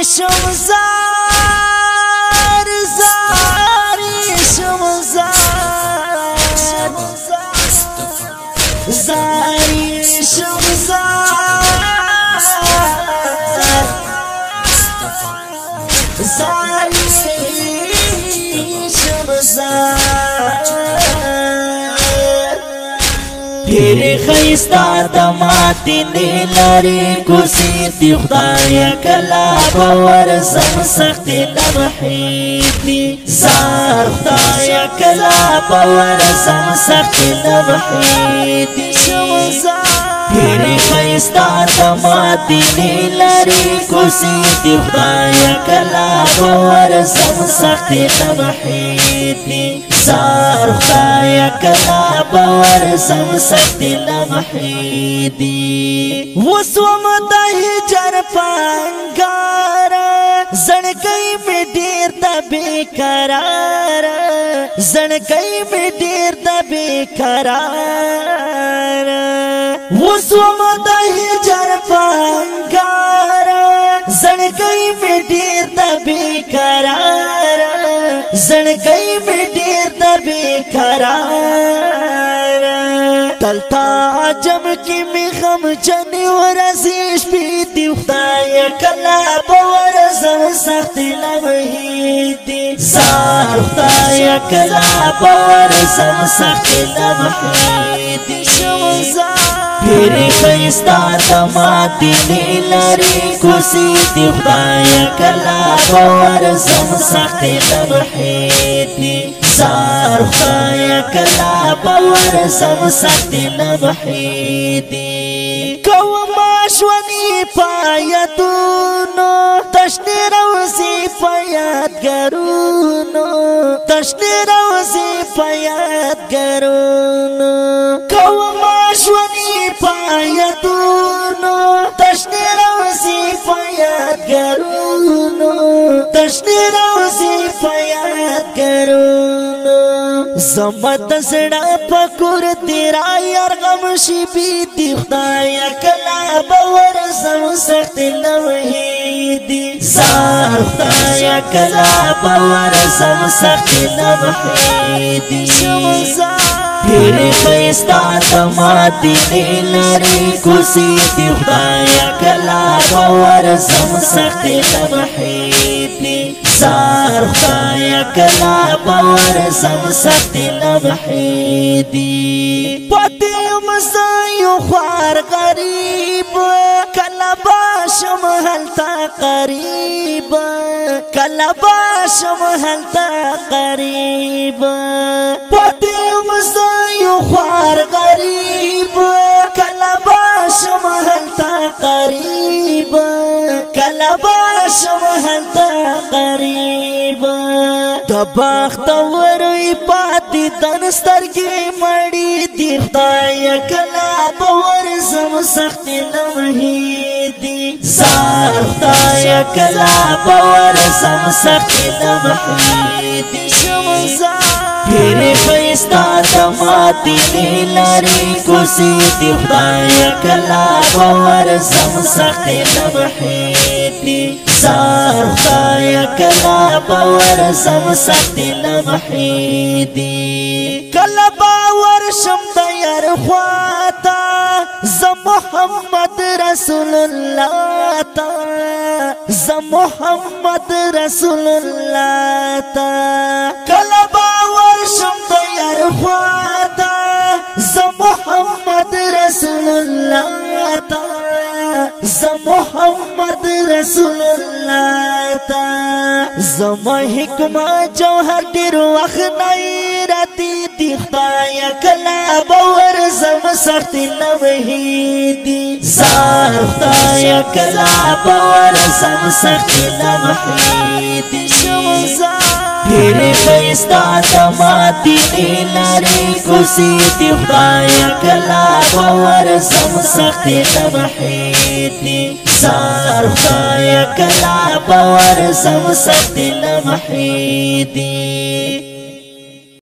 شمزار زاری شمزار زاری شمزار زاری شمزار تیری خیستا دماتی نیلاری کسی دی خدایا کلا باور زم سختی لمحیدی زار خدایا کلا باور زم سختی لمحیدی تیری خیستا دماتی نیلاری کسی دی خدایا کلا باور زم سختی لمحیدی زار خدایا کلا باور زم سختی لمحیدی وسوم دا هجر پانگار زنگئی میں دیر دا بے قرار زنگئی میں دیر دا بے قرار وسوم دا ہجر پانگار زنگئی میں دیر دا بے قرار زنگئی میں دیر دا بے قرار تلتا عجم کی می غم جنی ورزیش بیدی خدایا کلا باور زم سختی لمحیدی زار خدایا کلا باور زم سختی لمحیدی تیری خیستا دماتی نیلاری کسی دی خدایا کلا باور زم سختی لمحیدی زار خدایا کلا باور زم سختی لمحیدی کوما شونی پایتونو تشنی روزی پایت گرونو تشنی روزی پایت گرونو کوما شونی پایتونو تشنی روزی پایت گرونو تشنی روزی پایت گرونو زمت زڑا پکور تیرا یار غمشی بیتی خدایا کلا باور زم سختی لمحیدی زار خدایا کلا باور زم سختی لمحیدی تیری خیستا دماتی نیلاری کسی دی خدایا کلا باور زم سختی لمحیدی زار خدایا کلا باور زم سختی لمحیدی پاتی مزایو خوار غریب کلا باشم حلتا قریب کلا باشم حلتا قریب پاتی مزایو خوار غریب کلا باشم حلتا قریب کلا باشم حلتا قریب دباخت وروی پاتی دنسترگی مڑی دی خدایا کلا باور زم سختی لمحیدی زار خدایا کلا باور زم سختی لمحیدی تیری خیستا دماتی نیلاری کسی دی خدایا کلا باور زم سختی لمحیدی زار خدایا کلا باور زم سختی لمحیدی کلا باور شم دیار خواتا زم محمد رسول اللہ تا زم محمد رسول اللہ تا کلا باور شم دیار خواتا زم محمد رسول اللہ تا زم محمد رسول اللہ تا زم حکمہ جوہر دیر وقت نئی راتی دی خدایا کلا باور زم سختی لمحیدی زار خدایا کلا باور زم سختی لمحیدی تیری خیستا دماتی نیلاری کسی دی خدایا کلا باور زم سختی لمحیدی زار خدایا کلا باور زم سختی لمحیدی